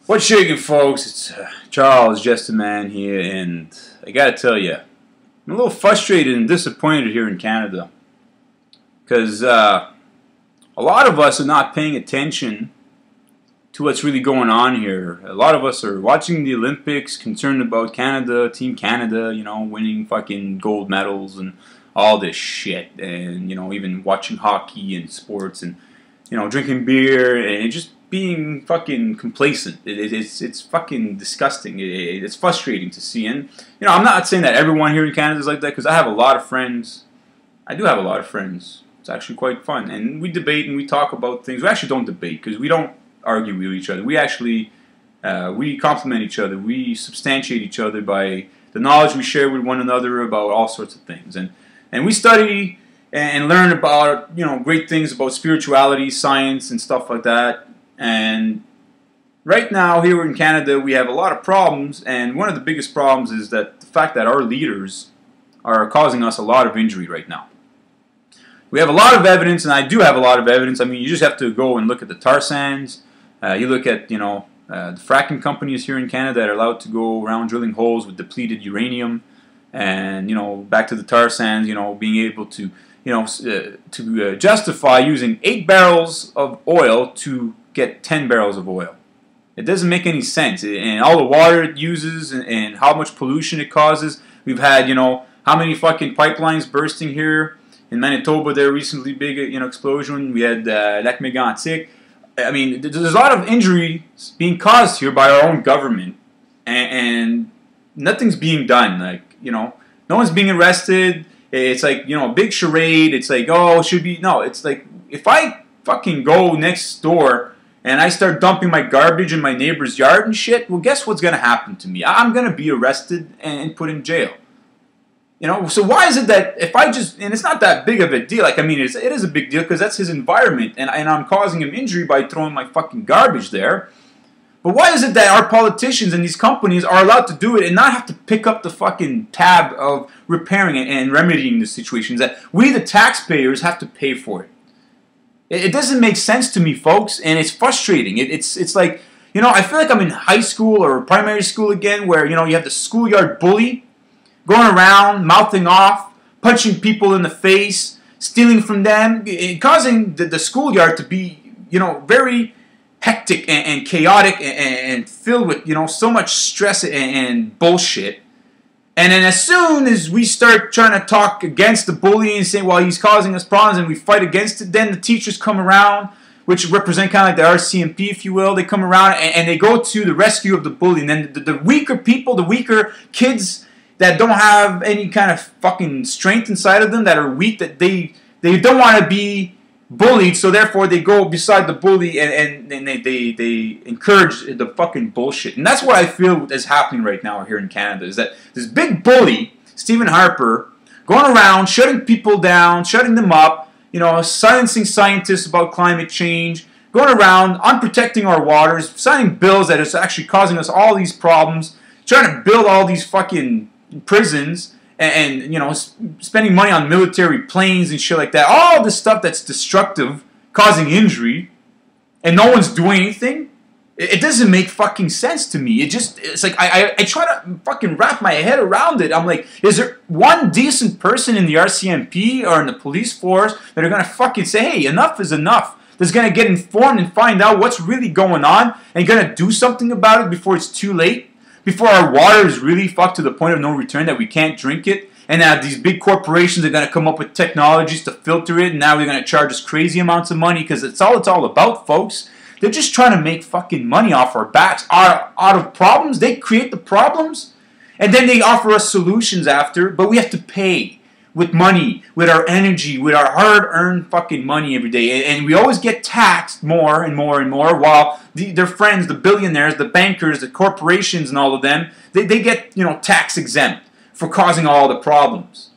What's shaking, folks? It's Charles, just a man here, and I gotta tell you, I'm a little frustrated and disappointed here in Canada because a lot of us are not paying attention to what's really going on here. A lot of us are watching the Olympics, concerned about Canada, Team Canada, you know, winning fucking gold medals and all this shit, and you know, even watching hockey and sports and you know, drinking beer and just being fucking complacent. It's fucking disgusting. It's frustrating to see. And you know, I'm not saying that everyone here in Canada is like that, because I have a lot of friends. I do have a lot of friends. It's actually quite fun, and we debate and we talk about things. We actually don't debate because we don't argue with each other. We actually we compliment each other. We substantiate each other by the knowledge we share with one another about all sorts of things, and we study and learn about, you know, great things about spirituality, science, and stuff like that. And right now here in Canada we have a lot of problems, and one of the biggest problems is that the fact that our leaders are causing us a lot of injury right now. We have a lot of evidence, and I do have a lot of evidence. I mean, you just have to go and look at the tar sands. You look at, you know, the fracking companies here in Canada that are allowed to go around drilling holes with depleted uranium, and you know, back to the tar sands, you know, being able to, you know, to justify using 8 barrels of oil to get 10 barrels of oil. It doesn't make any sense, and all the water it uses and how much pollution it causes. We've had, you know, how many fucking pipelines bursting here in Manitoba there recently, big, you know, explosion. We had Lac Mégantic. I mean, there's a lot of injuries being caused here by our own government, and nothing's being done. Like, you know, no one's being arrested. It's like, you know, a big charade. It's like, oh, it should be. No, it's like, if I fucking go next door and I start dumping my garbage in my neighbor's yard and shit, well, guess what's going to happen to me? I'm going to be arrested and put in jail. You know, so why is it that if I just, and it's not that big of a deal, like, I mean, it is a big deal because that's his environment, and I'm causing him injury by throwing my fucking garbage there. But why is it that our politicians and these companies are allowed to do it and not have to pick up the fucking tab of repairing it and remedying the situations, that we, the taxpayers, have to pay for it? It doesn't make sense to me, folks, and it's frustrating. It's like, you know, I feel like I'm in high school or primary school again, where, you know, you have the schoolyard bully going around, mouthing off, punching people in the face, stealing from them, causing the schoolyard to be, you know, very hectic and chaotic and filled with, you know, so much stress and bullshit. And then as soon as we start trying to talk against the bully and say, well, he's causing us problems, and we fight against it, then the teachers come around, which represent kind of like the RCMP, if you will. They come around and they go to the rescue of the bully. And then the weaker people, the weaker kids that don't have any kind of fucking strength inside of them, that are weak, that they don't want to be bullied, so therefore they go beside the bully and they encourage the fucking bullshit. And that's what I feel is happening right now here in Canada, is that this big bully, Stephen Harper, going around shutting people down, shutting them up, you know, silencing scientists about climate change, going around unprotecting our waters, signing bills that is actually causing us all these problems, trying to build all these fucking prisons, and you know, spending money on military planes and shit like that. All this stuff that's destructive, causing injury, and no one's doing anything. It doesn't make fucking sense to me. It's like I try to fucking wrap my head around it. I'm like, is there one decent person in the RCMP or in the police force that are gonna fucking say, hey, enough is enough? That's gonna get informed and find out what's really going on and gonna do something about it before it's too late? Before our water is really fucked to the point of no return, that we can't drink it, and that these big corporations are going to come up with technologies to filter it, and now they're going to charge us crazy amounts of money, because it's all about, folks. They're just trying to make fucking money off our backs. Out of problems, they create the problems, and then they offer us solutions after, but we have to pay with money, with our energy, with our hard-earned fucking money every day. And we always get taxed more and more and more, while their friends, the billionaires, the bankers, the corporations and all of them, they get, you know, tax exempt for causing all the problems.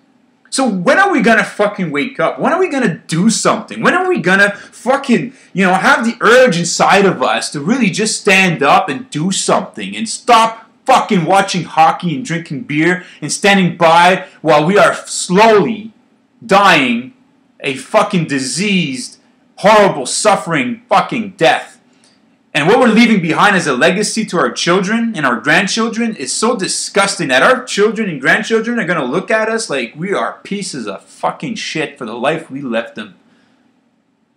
So when are we gonna fucking wake up? When are we gonna do something? When are we gonna fucking, you know, have the urge inside of us to really just stand up and do something and stop fucking watching hockey and drinking beer and standing by while we are slowly dying a fucking diseased, horrible, suffering fucking death? And what we're we're leaving behind as a legacy to our children and our grandchildren is so disgusting that our children and grandchildren are going to look at us like we are pieces of fucking shit for the life we left them.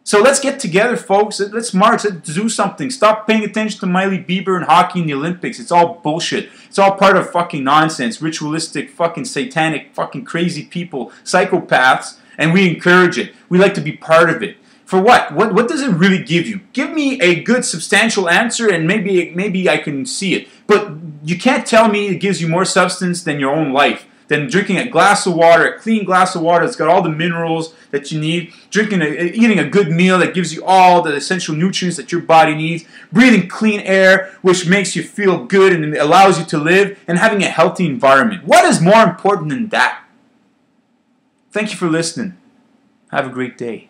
So let's get together, folks. Let's march. Let's do something. Stop paying attention to Miley Bieber and hockey in the Olympics. It's all bullshit. It's all part of fucking nonsense, ritualistic, fucking satanic, fucking crazy people, psychopaths, and we encourage it. We like to be part of it. For what? What does it really give you? Give me a good, substantial answer, and maybe I can see it. But you can't tell me it gives you more substance than your own life. Than drinking a glass of water, a clean glass of water that's got all the minerals that you need, eating a good meal that gives you all the essential nutrients that your body needs, breathing clean air which makes you feel good and allows you to live, and having a healthy environment. What is more important than that? Thank you for listening. Have a great day.